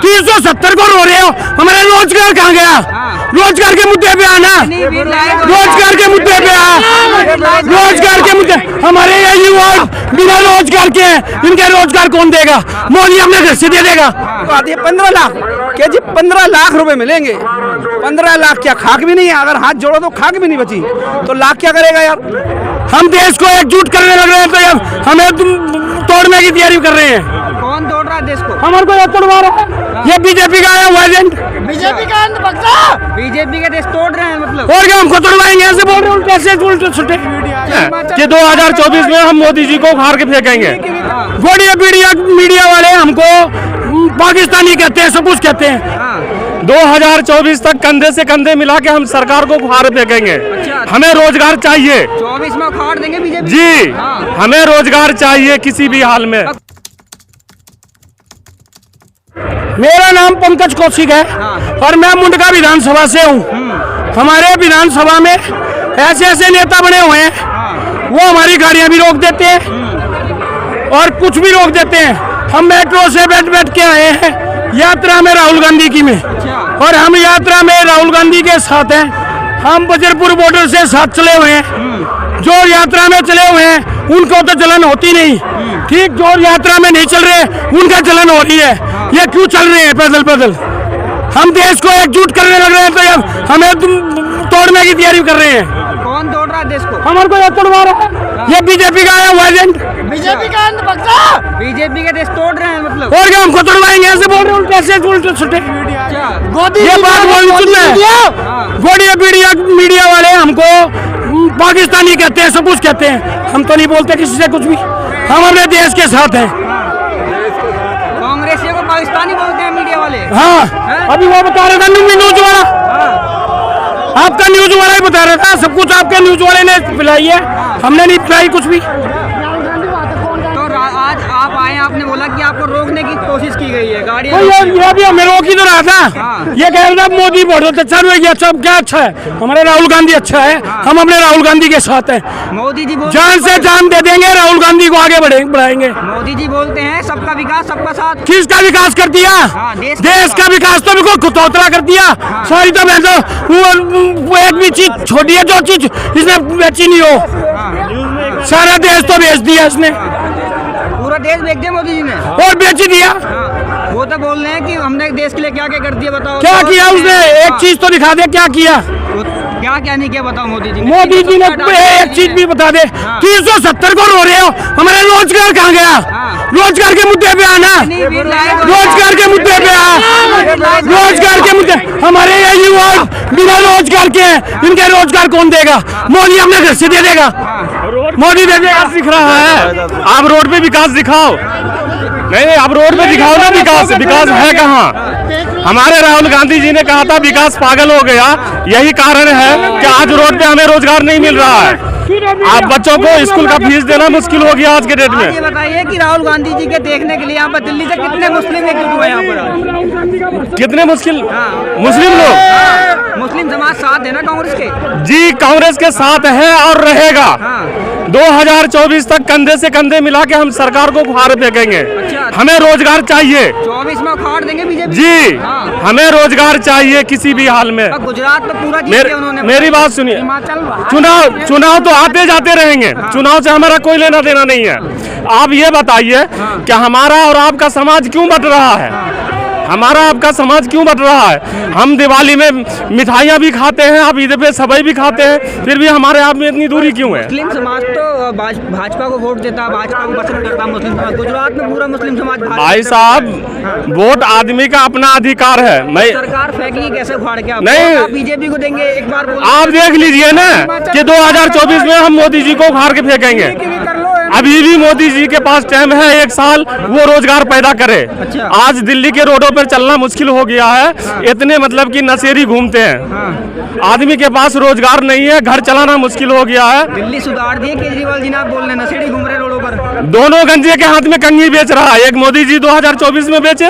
370 को रो रहे हो, हमारा रोजगार कहाँ गया? रोजगार के मुद्दे पे आना, रोजगार के मुद्दे पे आ, रोजगार के मुद्दे। हमारे ये युवा बिना रोजगार के हैं, इनके रोजगार कौन देगा? मोदी अपने घर से दे देगा। 15 लाख क्या जी, 15 लाख रुपए मिलेंगे। 15 लाख क्या खाक भी नहीं है, अगर हाथ जोड़ो तो खाक भी नहीं बची, तो लाख क्या करेगा यार? हम देश को एकजुट करने लग रहे हैं, तो अब हमें तुम तोड़ने की तैयारी कर रहे हैं। कौन तोड़ रहा है देश को? हमारे को ये तोड़वा रहा है, ये बीजेपी का है एजेंट, बीजेपी का बीजेपी का देश तोड़ रहे हैं मतलब। और क्या हमको तोड़वाएंगे? ऐसे बोल रहे उल्टे से उल्टे छुट्टे कि 2024 में हम मोदी जी को उखाड़ के फेंकेंगे। गोड़िया मीडिया वाले हमको पाकिस्तानी कहते हैं, सब कुछ कहते हैं। 2024 तक कंधे से कंधे मिला के हम सरकार को उखाड़ फेंकेंगे। हमें रोजगार चाहिए, 24 में उखाड़ देंगे बीजेपी जी। हमें रोजगार चाहिए किसी भी हाल में। मेरा नाम पंकज कौशिक है और मैं मुंडका विधानसभा से हूँ। हमारे विधानसभा में ऐसे ऐसे नेता बने हुए हैं, वो हमारी गाड़ियां भी रोक देते हैं और कुछ भी रोक देते हैं। हम मेट्रो से बैठ के आए हैं यात्रा में राहुल गांधी की में, और हम यात्रा में राहुल गांधी के साथ हैं। हम बजरपुर बॉर्डर से साथ चले हुए हैं। जो यात्रा में चले हुए हैं उनको तो जलन होती नहीं, ठीक, जो यात्रा में नहीं चल रहे उनका जलन हो रही है। ये क्यों चल रहे हैं पैदल पैदल? हम देश को एकजुट करने लग रहे हैं, तो अब हमें तुम तोड़ने की तैयारी कर रहे हैं। कौन तोड़ रहा है देश को? हमारे को ये तोड़वा रहा है, ये बीजेपी का है एजेंट, बीजेपी का बीजेपी का देश तोड़ रहे हैं मतलब। और क्या हमको तोड़वाएंगे? ऐसे बोल रहे उल्टे से उल्टे छुट्टे। ये बात बोलना है, गोड़िया मीडिया वाले हमको पाकिस्तानी कहते हैं, सब कुछ कहते हैं। हम तो नहीं बोलते किसी से कुछ भी, हम अपने देश के साथ हैं। कांग्रेसियों को पाकिस्तानी बोलते हैं मीडिया वाले। हाँ, अभी वो बता रहा था न्यूज वाला, आपका न्यूज वाला ही बता रहा था। सब कुछ आपके न्यूज वाले ने पिलाई है, हमने नहीं पिलाई कुछ भी। तो आज आप आए, आपने बोला कि आपको रोकने की कोशिश की गई है गाड़ी। ये भी हमें रोक ही तो रहा था। ये कह रहा था मोदी बहुत अच्छा है, अच्छा क्या अच्छा है? हमारे राहुल गांधी अच्छा है, हम अपने राहुल गांधी के साथ हैं। मोदी जी जान से जान दे देंगे, राहुल गांधी को आगे बढ़ाएंगे। मोदी जी बोलते हैं सबका विकास सबका साथ। किसका विकास कर दिया? देश का विकास तो बिल्कुल खुतोतरा कर दिया। सारी तो वो एक भी चीज छोटी है जो चीज इसने बेची नहीं हो, सारा देश तो बेच दिया इसने। पूरा देश बेच दिया मोदी जी ने, और बेच दिया। वो तो बोल रहे हैं कि हमने देश के लिए क्या क्या कर दिया, बताओ क्या किया उसने? एक चीज तो दिखा दे, क्या किया? क्या नहीं किया बताओ मोदी जी ने? मोदी जी ने एक चीज भी बता दे। 370 को रो रहे हो, हमारा रोजगार कहाँ गया? रोजगार के मुद्दे पे आना, रोजगार के मुद्दे पे आ, रोजगार के मुद्दे। हमारे ये युवा बिना रोजगार के हैं, इनके रोजगार कौन देगा? मोदी अपने घर से दे देगा, मोदी दे देगा। दिख रहा है, आप रोड पे विकास दिखाओ। नहीं, आप रोड पे दिखाओ ना विकास। विकास है कहाँ? हमारे राहुल गांधी जी ने कहा था विकास पागल हो गया। यही कारण है कि आज रोड पे हमें रोजगार नहीं मिल रहा है। आप बच्चों को स्कूल का फीस देना मुश्किल हो गया आज के डेट में। ये बताइए कि राहुल गांधी जी के देखने के लिए यहाँ पर दिल्ली से कितने मुस्लिम एकजुट हुए यहाँ पर? कितने मुश्किल मुस्लिम लोग? मुस्लिम समाज साथ है ना कांग्रेस के? जी, कांग्रेस के साथ है और रहेगा। 2024 तक कंधे से कंधे मिला के हम सरकार को उखाड़ फेंकेंगे। हमें रोजगार चाहिए, 24 में उखाड़ देंगे बीजेपी जी। हमें रोजगार चाहिए किसी भी हाल में। गुजरात में पूरा जीत गया उन्होंने। मेरी बात सुनिए, चुनाव तो आते जाते रहेंगे, चुनाव से हमारा कोई लेना देना नहीं है। आप ये बताइए कि हमारा और आपका समाज क्यों बट रहा है? हमारा आपका समाज क्यों बट रहा है? हम दिवाली में मिठाइयाँ भी खाते हैं, आप ईद पे सब्जी भी खाते हैं, फिर भी हमारे आप में इतनी दूरी क्यों है? मुस्लिम समाज तो भाजपा को वोट देता, भाजपा को पसंद करता मुस्लिम समाज। गुजरात में पूरा मुस्लिम समाज। भाई साहब, वोट आदमी का अपना अधिकार है। मैं सरकार फेंकी कैसे उखाड़ के? नहीं, आप बीजेपी को देंगे एक बार? आप देख लीजिए ना कि 2024 में हम मोदी जी को उखाड़ के फेंकेंगे। अभी भी मोदी जी के पास टाइम है, 1 साल वो रोजगार पैदा करे। आज दिल्ली के रोडों पर चलना मुश्किल हो गया है, इतने मतलब कि नशेरी घूमते हैं। आदमी के पास रोजगार नहीं है, घर चलाना मुश्किल हो गया है। दिल्ली सुधार दिए केजरीवाल जी ने, आप बोल रहे हैं नशेरी घूम रहे रोडों पर। पर? दोनों गंजे के हाथ में कंघी बेच रहा है। एक मोदी जी 2024 में बेचे,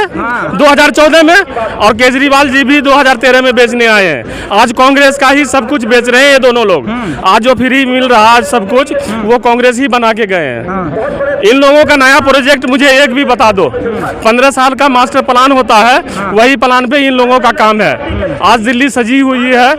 2014 में, और केजरीवाल जी भी 2013 में बेचने आए हैं। आज कांग्रेस का ही सब कुछ बेच रहे हैं ये दोनों लोग। आज जो फ्री मिल रहा है सब कुछ, वो कांग्रेस ही बना के गए हैं। इन लोगों का नया प्रोजेक्ट मुझे एक भी बता दो। 15 साल का मास्टर प्लान होता है, वही प्लान पे इन लोगों का काम है। आज दिल्ली सजी हुई है।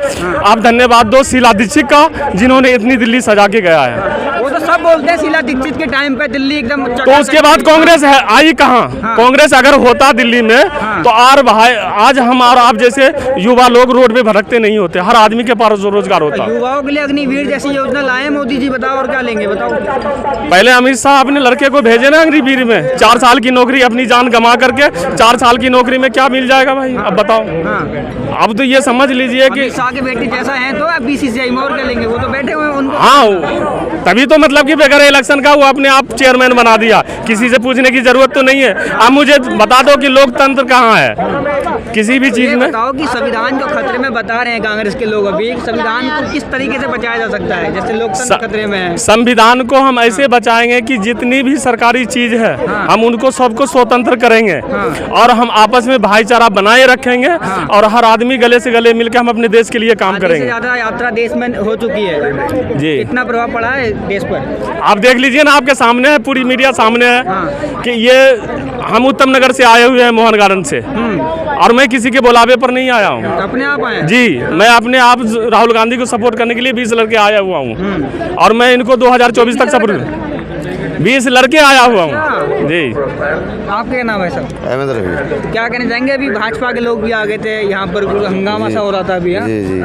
आप धन्यवाद दो शीला दीक्षित का, जिन्होंने इतनी दिल्ली सजा के गया है। वो तो सब बोलते हैं शीला दीक्षित के टाइम पे दिल्ली एकदम तो उसके बाद कांग्रेस है आई कहाँ? कांग्रेस अगर होता दिल्ली में तो आज हम और आप जैसे युवा लोग रोड पे भटकते नहीं होते। हर आदमी के पास रोजगार होता। युवाओं के लिए अग्निवीर जैसी योजना लाए मोदी जी, बताओ और क्या लेंगे बताओ। पहले अमित शाह अपने लड़के को भेजे ना अग्निवीर में। 4 साल की नौकरी अपनी जान गंवा करके 4 साल की नौकरी में क्या मिल जाएगा भाई? अब बताओ। अब तो ये समझ लीजिए कि शाह के बेटे जैसा है तो अब बीसीसीआई में और क्या लेंगे? वो तो बैठे हुए हैं उनको। हाँ, तभी तो मतलब कि बगैर इलेक्शन का वो अपने आप चेयरमैन बना दिया। किसी से पूछने की जरूरत तो नहीं है। अब मुझे बता दो कि लोकतंत्र कहाँ है किसी भी चीज में? बताओ कि संविधान जो खतरे में बता रहे हैं कांग्रेस के लोग, अभी संविधान को किस तरीके से बचाया जा सकता है? जैसे लोकतंत्र खतरे में है। संविधान को हम ऐसे बचाएंगे कि जितनी भी सरकारी चीज है हम उनको सबको स्वतंत्र करेंगे और हम आपस में भाईचारा बनाए रखेंगे और हर आदमी गले से गले मिलकर हम अपने देश के लिए काम करेंगे। ज्यादा यात्रा देश में हो चुकी है जी। कितना प्रभाव पड़ा है देश पर? आप देख लीजिए ना, आपके सामने है, पूरी मीडिया सामने है कि ये हम उत्तम नगर से आए हुए हैं, मोहन गार्डन से, और मैं किसी के बुलावे पर नहीं आया हूँ। अपने आप आए? जी, मैं अपने आप राहुल गांधी को सपोर्ट करने के लिए 20 लड़के आया हुआ हूँ और मैं इनको 2024 तक सपोर्ट 20 लड़के आया हुआ हूँ जी। आपका क्या नाम है सर? अहमद रफी। क्या कहना चाहेंगे? अभी भाजपा के लोग भी आ गए थे यहाँ पर, हंगामा सा हो रहा था अभी। जी जी।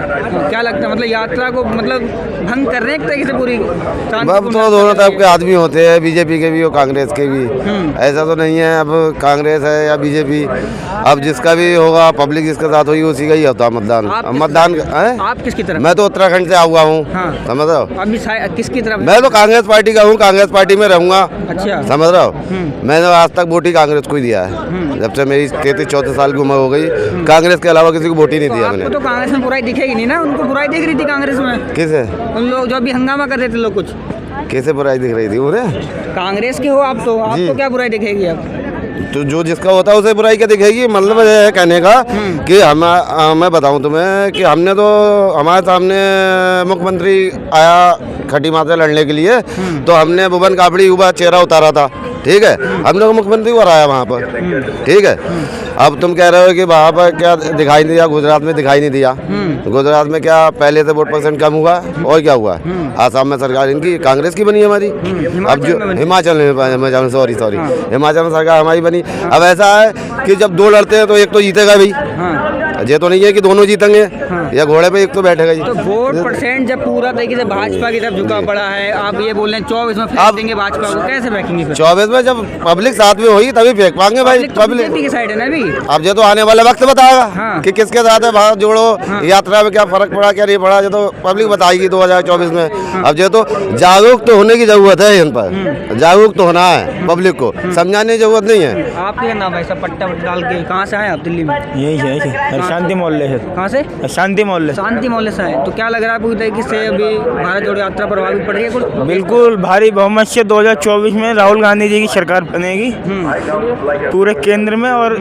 क्या लगता है, मतलब यात्रा को मतलब भंग कर रहे हैं एक तरीके से पूरी? अब तो दोनों टाइप के आदमी होते हैं, बीजेपी के भी और कांग्रेस के भी। ऐसा तो नहीं है अब कांग्रेस है या बीजेपी, अब जिसका भी होगा पब्लिक जिसके साथ होगी उसी का ही होता मतदान। मतदान आप किसकी तरफ? मैं तो उत्तराखंड से हुआ हूँ। समझ रहे हो? अभी किसकी तरफ? मैं तो कांग्रेस पार्टी का हूँ, कांग्रेस पार्टी में रहूँगा। अच्छा, समझ रहे हो? मैंने आज तक वोट ही कांग्रेस को ही दिया है। जब से मेरी 33-34 साल की उम्र हो गई, कांग्रेस के अलावा किसी को वोट ही नहीं दिया मैंने। तो कांग्रेस में बुराई दिखेगी नहीं ना? उनको बुराई दिख रही थी कांग्रेस में। किसे? उन लोग जो अभी हंगामा कर रहे थे लोग, कुछ कैसे बुराई दिख रही थी उन्हें? कांग्रेस के हो आप तो आपको क्या बुराई दिखेगी अब? तो जो जिसका होता है उसे बुराई क्या दिखेगी? मतलब ये है कहने का कि मैं बताऊं तुम्हें कि हमने तो हमारे सामने मुख्यमंत्री आया खटी माँ से लड़ने के लिए, तो हमने भुवन कापड़ी ऊपर चेहरा उतारा था। ठीक है, हमने को मुख्यमंत्री को हराया वहाँ पर। ठीक है, अब तुम कह रहे हो कि वहाँ पर क्या दिखाई नहीं दिया? गुजरात में दिखाई नहीं दिया। गुजरात में क्या पहले से वोट परसेंट कम हुआ और क्या हुआ? आसाम में सरकार इनकी कांग्रेस की बनी हमारी। अब जो हिमाचल में सॉरी हिमाचल में सरकार हमारी बनी। अब ऐसा है कि जब दो लड़ते हैं तो एक तो जीतेगा भी। ये तो नहीं है कि दोनों जीतेंगे या घोड़े पे एक तो बैठेगा ही। तो वोट परसेंट जब पूरा तरीके से भाजपा की तरफ झुका पड़ा है, आप ये बोल रहे हैं 24 में फेंक देंगे भाजपा को, कैसे फेंकेंगे? 24 में जब पब्लिक साथ में होगी तभी फेंक पाएंगे भाई। पब्लिक की साइड है ना अभी। अब ये तो आने वाला वक्त बताएगा कि किसके साथ है। भारत जोड़ो यात्रा में क्या फर्क पड़ा क्या नहीं पड़ा, ये तो पब्लिक बताएगी 2024 में। अब ये तो जागरूक तो होने की जरूरत है, इन पर जागरूक तो होना है, पब्लिक को समझाने की जरूरत नहीं है। आपका क्या नाम है? सब पट्टा डाल के कहाँ से आए आप? दिल्ली में? यही है शांति मोहल्ले से। कहाँ से? शांति मोहल्ले। शांति मोहल्ले से आए। तो क्या लग रहा है पूरी तरीके से अभी भारत जोड़ो यात्रा प्रभावित पड़ रही है कुछ? बिल्कुल भारी बहुमत से 2024 में राहुल गांधी जी की सरकार बनेगी पूरे केंद्र में, और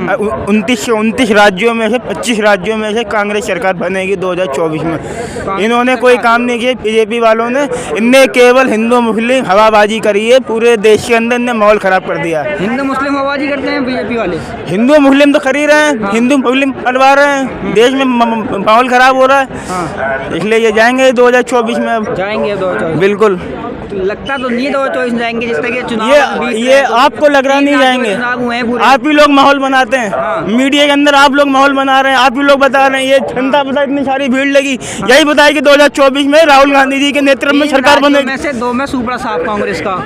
29 राज्यों में से 25 राज्यों में से कांग्रेस सरकार बनेगी 2024 में। इन्होंने कोई काम नहीं किया बीजेपी वालों ने। इनने केवल हिंदू मुस्लिम हवाबाजी करी है, पूरे देश के अंदर ने माहौल खराब कर दिया। हिंदू मुस्लिम हवाबाजी करते हैं बीजेपी वाले? हिंदू मुस्लिम तो कर ही रहे हैं, हिंदू मुस्लिम करवा रहे हैं, देश में माहौल खराब हो रहा है। इसलिए ये जाएंगे 2024 में। अब जाएंगे 2024? बिल्कुल। लगता तो नहीं 2024 जाएंगे, जिस तरह के चुनाव ये आपको लग रहा नहीं जाएंगे। आप ही लोग माहौल बनाते हैं, मीडिया के अंदर आप लोग माहौल बना रहे हैं, आप ही लोग बता रहे हैं। ये जनता पता इतनी सारी भीड़ लगी, यही बताए कि 2024 में राहुल गांधी जी के नेतृत्व में सरकार बनेगी। में से 2 में सुपड़ा साफ कांग्रेस का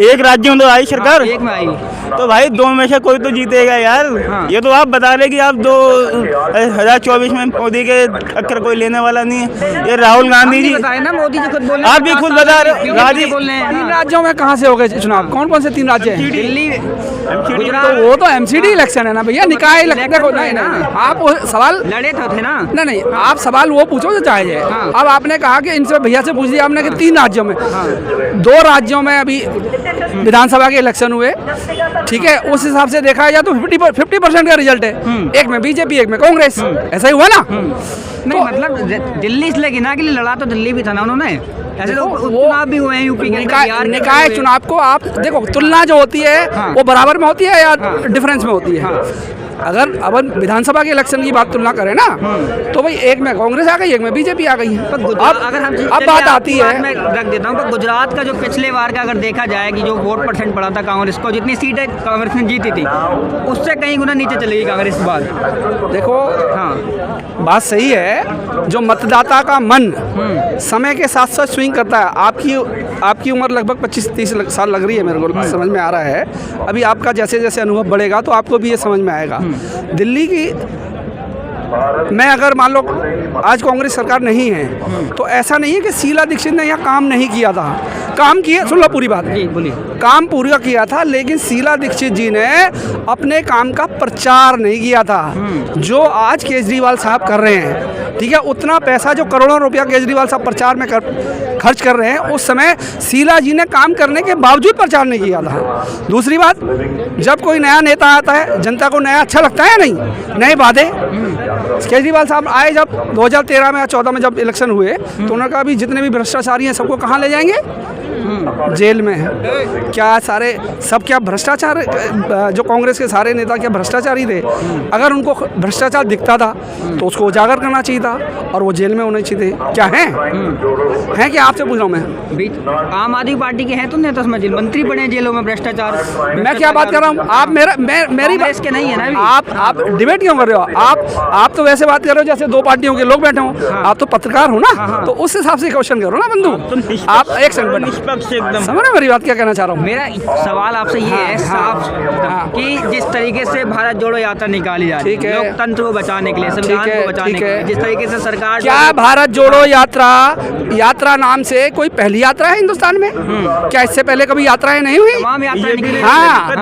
एक राज्य में तो आई सरकार, एक में आई, तो भाई 2 में से कोई तो जीतेगा यार। ये तो आप बता रहे कि आप 2024 में मोदी के टक्कर कोई लेने वाला नहीं है। ये राहुल गांधी जी बताए ना, मोदी जी खुद बोले। आप भी खुद बता रहे, बोल रहे हैं। 3 राज्यों में कहाँ से हो गए चुनाव? कौन कौन से 3 राज्य हैं? दिल्ली, तो गुजरात, वो तो एमसीडी इलेक्शन है ना भैया, निकाय इलेक्शन। देखो नहीं ना। नहीं, आप वो सवाल लड़े थे ना। नहीं, आप सवाल वो पूछो जो जायज है। हाँ। अब आपने कहा कि इनसे भैया से पूछ दिया आपने कि 3 राज्यों में, 2 राज्यों में अभी विधानसभा के इलेक्शन हुए, ठीक है, उस हिसाब से देखा जाए तो 50% का रिजल्ट है। एक में बीजेपी, एक में कांग्रेस, ऐसा ही हुआ ना? नहीं मतलब दिल्ली इसलिए गिना के लिए लड़ा तो दिल्ली भी था ना उन्होंने। ऐसे तो उपचुनाव भी हुए हैं यूपी के, बिहार के निकाय हुए। चुनाव को आप देखो, तुलना जो होती है हाँ। वो बराबर में होती है या डिफरेंस में होती है? अगर अब विधानसभा के इलेक्शन की बात तुलना करें ना, तो भाई एक में कांग्रेस आ गई, एक में बीजेपी आ गई है। अगर हम अब बात आती है, मैं रख देता हूँ, पर गुजरात का जो पिछले बार का अगर देखा जाए कि जो वोट परसेंट पड़ा था कांग्रेस को, जितनी सीटें कांग्रेस ने जीती थी, उससे कहीं गुना नीचे चलेगी कांग्रेस बात। देखो हाँ, बात सही है। जो मतदाता का मन समय के साथ साथ स्विंग करता है। आपकी उम्र लगभग 25-30 साल लग रही है, मेरे को समझ में आ रहा है। अभी आपका जैसे जैसे अनुभव बढ़ेगा तो आपको भी ये समझ में आएगा। दिल्ली की मैं अगर मान लो आज कांग्रेस सरकार नहीं है, तो ऐसा नहीं है कि शीला दीक्षित ने यहाँ काम नहीं किया था। काम किया, सुन लो पूरी बात, जी बोलिए। काम पूरा किया था, लेकिन शीला दीक्षित जी ने अपने काम का प्रचार नहीं किया था जो आज केजरीवाल साहब कर रहे हैं। ठीक है, उतना पैसा जो करोड़ों रुपया केजरीवाल साहब प्रचार में खर्च कर रहे हैं, उस समय शीला जी ने काम करने के बावजूद प्रचार नहीं किया था। दूसरी बात, जब कोई नया नेता आता है, जनता को नया अच्छा लगता है, नहीं नए वादे। केजरीवाल साहब आए जब 2013 में या 14 में जब इलेक्शन हुए, तो उन्होंने कहा अभी जितने भी भ्रष्टाचारी हैं सबको कहाँ ले जाएंगे? जेल में है। क्या सारे सब क्या भ्रष्टाचार, जो कांग्रेस के सारे नेता क्या भ्रष्टाचारी थे? अगर उनको भ्रष्टाचार दिखता था तो उसको उजागर करना चाहिए था, और वो जेल में होने चाहिए थे। क्या है क्या? आपसे पूछ रहा हूँ मैं। आम आदमी पार्टी के हैं तो नेता समझ, मंत्री पड़े हैं जेलों में भ्रष्टाचार। मैं क्या बात कर रहा हूँ? आप मेरी कांग्रेस के नहीं है ना अभी। आप डिबेट क्यों कर रहे हो? आप तो वैसे बात कर रहे हो जैसे 2 पार्टियों के लोग बैठे हों। आप तो पत्रकार हो ना, तो उस हिसाब से क्वेश्चन करो ना बंधु। आप एक सेकंड समझ रहे मेरी बात क्या कहना चाह रहा हूँ? मेरा सवाल आपसे ये है साफ कि जिस तरीके से भारत जोड़ो यात्रा निकाली जा रही है, लोकतंत्र को बचाने के लिए, संविधान को बचाने के लिए, जिस तरीके से सरकार, क्या भारत जोड़ो यात्रा नाम से कोई पहली यात्रा है हिंदुस्तान में? क्या इससे पहले कभी यात्राएं नहीं हुई? तमाम यात्रा निकली। हाँ,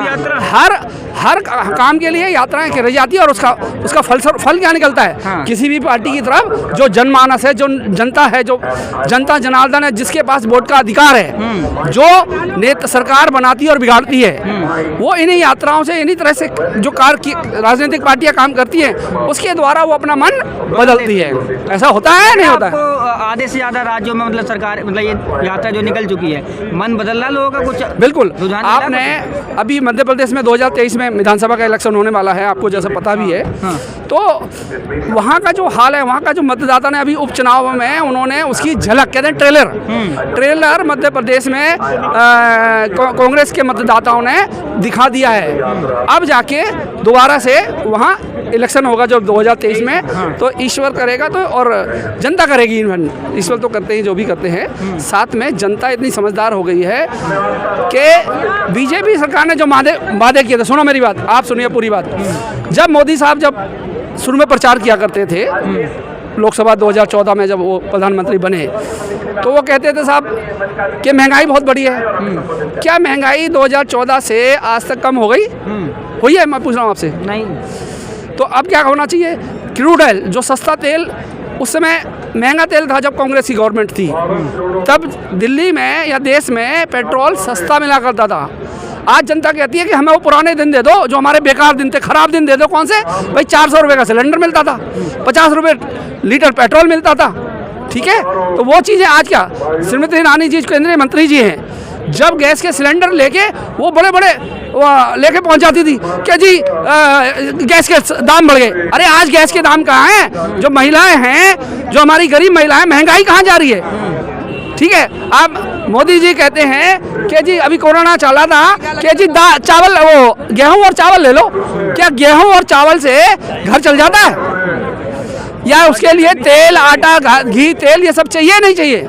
हर काम के लिए यात्राएं की जाती है, और उसका फल क्या निकलता है? हाँ। किसी भी पार्टी की तरफ जो जनमानस है, जो जनता है, जो जनता जनार्दन है, जिसके पास वोट का अधिकार है, जो नेता सरकार बनाती है और बिगाड़ती है, वो इन्हीं यात्राओं से, इन्हीं तरह से जो राजनीतिक पार्टियां काम करती हैं, उसके द्वारा वो अपना मन बदलती है। ऐसा होता है नहीं होता है? आपको आधे से ज्यादा राज्यों में मतलब सरकार, मतलब ये यात्रा जो निकल चुकी है, मन बदल रहा लोगों का कुछ? बिल्कुल। रुझान आपने अभी मध्य प्रदेश में 2023 में विधानसभा का इलेक्शन होने वाला है, आपको जैसा पता भी है। हाँ। तो वहाँ का जो हाल है, वहाँ का जो मतदाता ने अभी उपचुनाव में उन्होंने उसकी झलक, कहते हैं ट्रेलर मध्य प्रदेश में कांग्रेस के मतदाताओं ने दिखा दिया है। अब जाके दोबारा से वहाँ इलेक्शन होगा जब 2023 में, तो ईश्वर करेगा तो, और जनता करेगी। ईश्वर तो करते हैं जो भी करते हैं, साथ में जनता इतनी समझदार हो गई है कि बीजेपी सरकार ने जो वादे किए थे, सुनो मेरी बात, आप सुनिए पूरी बात। जब मोदी साहब जब शुरू में प्रचार किया करते थे, लोकसभा 2014 में जब वो प्रधानमंत्री बने, तो वो कहते थे साहब कि महंगाई बहुत बढ़ी है। क्या महंगाई 2014 से आज तक कम हो गई? हुई है? मैं पूछ रहा हूँ आपसे। नहीं। तो अब क्या होना चाहिए? क्रूड ऑयल, जो सस्ता तेल, उस समय महंगा तेल था जब कांग्रेस की गवर्नमेंट थी, तब दिल्ली में या देश में पेट्रोल सस्ता मिला करता था। आज जनता कहती है कि हमें वो पुराने दिन दे दो, जो हमारे बेकार दिन थे, खराब दिन दे दो। कौन से भाई? 400 रुपये का सिलेंडर मिलता था, 50 रुपये लीटर पेट्रोल मिलता था। ठीक है, तो वो चीज़ें आज क्या, श्रीमती ईरानी जी केंद्रीय मंत्री जी हैं, जब गैस के सिलेंडर लेके वो बड़े लेके पहुंच जाती थी कि जी गैस के दाम बढ़ गए। अरे आज गैस के दाम कहाँ हैं? जो महिलाएं हैं, जो हमारी गरीब महिलाएं, महंगाई कहाँ जा रही है? ठीक है, आप मोदी जी कहते हैं कि जी अभी कोरोना चला था कि जी चावल, वो गेहूं और चावल ले लो। क्या गेहूं और चावल से घर चल जाता है? या उसके लिए तेल, आटा, घी, तेल, ये सब चाहिए नहीं चाहिए?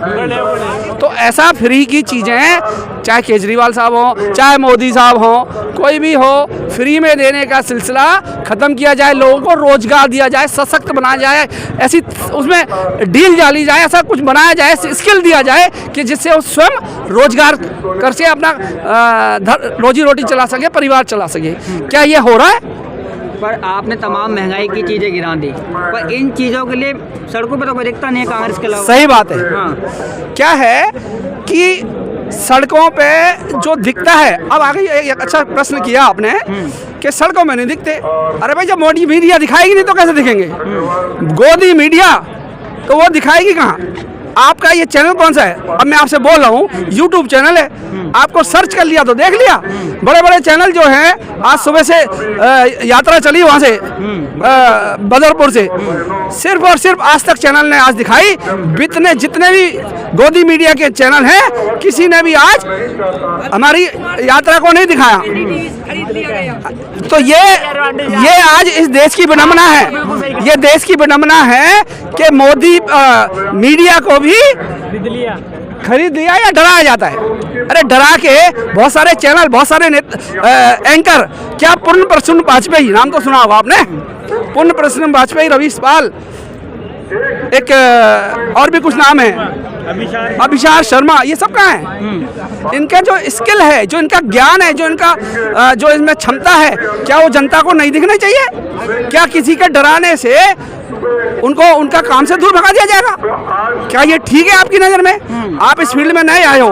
तो ऐसा फ्री की चीज़ें, चाहे केजरीवाल साहब हों, चाहे मोदी साहब हों, कोई भी हो, फ्री में देने का सिलसिला ख़त्म किया जाए, लोगों को रोज़गार दिया जाए, सशक्त बनाया जाए, ऐसी उसमें डील डाली जाए, ऐसा कुछ बनाया जाए, स्किल दिया जाए कि जिससे वो स्वयं रोज़गार कर से अपना रोजी रोटी चला सके, परिवार चला सके। क्या ये हो रहा है? पर आपने तमाम महंगाई की चीज़ें गिरा दी, पर इन चीज़ों के लिए सड़कों पर तो कोई दिखता नहीं है कांग्रेस के अलावा। सही बात है। हाँ, क्या है कि सड़कों पे जो दिखता है, अब आगे एक अच्छा प्रश्न किया आपने कि सड़कों में नहीं दिखते। अरे भाई, जब मोदी मीडिया दिखाएगी नहीं तो कैसे दिखेंगे? गोदी मीडिया तो वो दिखाएगी कहाँ? आपका ये चैनल कौन सा है? अब मैं आपसे बोल रहा हूँ, यूट्यूब चैनल है, आपको सर्च कर लिया तो देख लिया। बड़े बड़े चैनल जो हैं, आज सुबह से यात्रा चली वहाँ से बदरपुर से, सिर्फ और सिर्फ आज तक चैनल ने आज दिखाई। जितने भी गोदी मीडिया के चैनल हैं, किसी ने भी आज हमारी यात्रा को नहीं दिखाया। तो ये आज इस देश की विडंबना है, ये देश की विडंबना है कि मोदी मीडिया को भी खरीद लिया या डराया जाता है। अरे डरा के बहुत सारे चैनल, बहुत सारे एंकर, क्या पूर्ण प्रसून वाजपेयी, नाम तो सुना होगा आपने, पूर्ण प्रसून वाजपेयी, रवीश पाल, एक और भी कुछ नाम है, अभिषार शर्मा, ये सब कहाँ है? इनका जो स्किल है, जो इनका ज्ञान है, जो इनका जो इसमें क्षमता है, क्या वो जनता को नहीं दिखना चाहिए? क्या किसी के डराने से उनको उनका काम से दूर भगा दिया जाएगा? क्या ये ठीक है आपकी नज़र में? आप इस फील्ड में नए आए हो,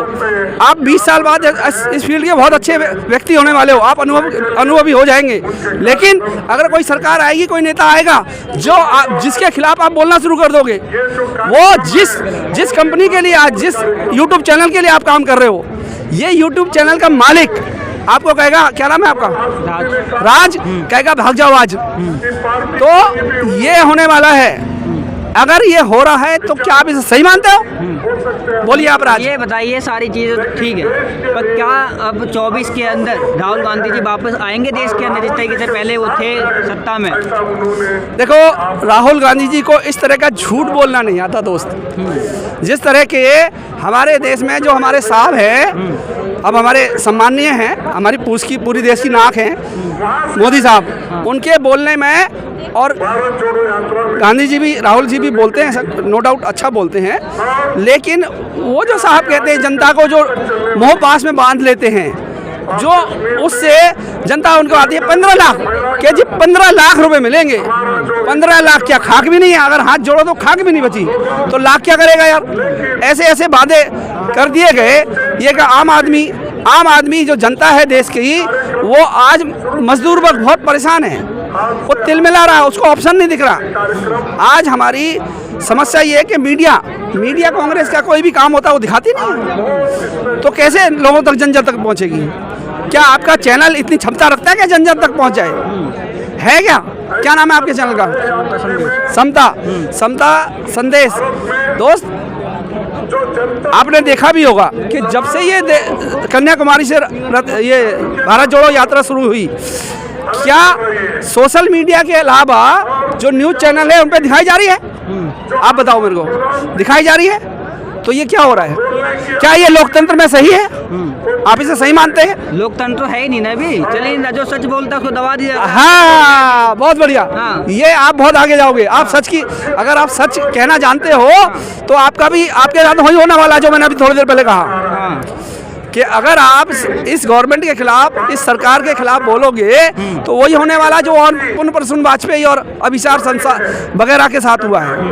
आप 20 साल बाद इस फील्ड के बहुत अच्छे व्यक्ति होने वाले हो, आप अनुभवी हो जाएंगे। लेकिन अगर कोई सरकार आएगी, कोई नेता आएगा जो जिसके खिलाफ आप बोलना शुरू कर दोगे, वो जिस कंपनी के लिए आज, जिस यूट्यूब चैनल के लिए आप काम कर रहे हो, ये यूट्यूब चैनल का मालिक आपको कहेगा, क्या नाम है आपका? राज कहेगा भाग जाओ आज। तो ये होने वाला है। अगर ये हो रहा है तो क्या आप इसे सही मानते हो? बोलिए आप राज। ये बताइए, सारी चीज़ें ठीक है, पर क्या अब 24 के अंदर राहुल गांधी जी वापस आएंगे देश के अंदर जिस तरीके से पहले वो थे सत्ता में? देखो, राहुल गांधी जी को इस तरह का झूठ बोलना नहीं आता दोस्त। जिस तरह के हमारे देश में जो हमारे साहब हैं, अब हमारे सम्माननीय हैं, हमारी पूरी देश की नाक हैं, मोदी साहब, उनके बोलने में, और गांधी जी भी, राहुल जी भी बोलते हैं, नो डाउट अच्छा बोलते हैं, लेकिन वो जो साहब कहते हैं, जनता को जो मोह पास में बांध लेते हैं, जो उससे जनता उनको आती है 15 लाख के जी, 15 लाख रुपए मिलेंगे। 15 लाख क्या खाक भी नहीं है, अगर हाथ जोड़ो तो खाक भी नहीं बची, तो लाख क्या करेगा यार? ऐसे ऐसे वादे कर दिए गए। ये कि आम आदमी जो जनता है देश की, वो आज मजदूर वर्ग बहुत परेशान है, वो तिल मिला रहा है, उसको ऑप्शन नहीं दिख रहा। आज हमारी समस्या ये है कि मीडिया कांग्रेस का कोई भी काम होता है वो दिखाती नहीं, तो कैसे लोगों तक, जन जन तक पहुंचेगी? क्या आपका चैनल इतनी क्षमता रखता है कि जन जन तक पहुंच जाए? है क्या नाम है आपके चैनल का? समता संदेश। दोस्त, आपने देखा भी होगा कि जब से ये कन्याकुमारी से ये भारत जोड़ो यात्रा शुरू हुई, क्या सोशल मीडिया के अलावा जो न्यूज़ चैनल है उन पे दिखाई जा रही है? आप बताओ मेरे को, दिखाई जा रही है? तो ये क्या हो रहा है? क्या ये लोकतंत्र में सही है? आप इसे सही मानते हैं? लोकतंत्र है ही नहीं ना अभी। चलिए, जो सच बोलता है उसको दबा दिया। हाँ, बहुत बढ़िया। हाँ। ये आप बहुत आगे जाओगे। आप सच की, अगर आप सच कहना जानते हो तो आपका भी, आपके साथ वही होने वाला जो मैंने अभी थोड़ी देर पहले कहा, कि अगर आप इस गवर्नमेंट के खिलाफ, इस सरकार के खिलाफ बोलोगे तो वही होने वाला जो और पूर्ण प्रसून वाजपेयी और अभिषार संसार वगैरह के साथ हुआ है।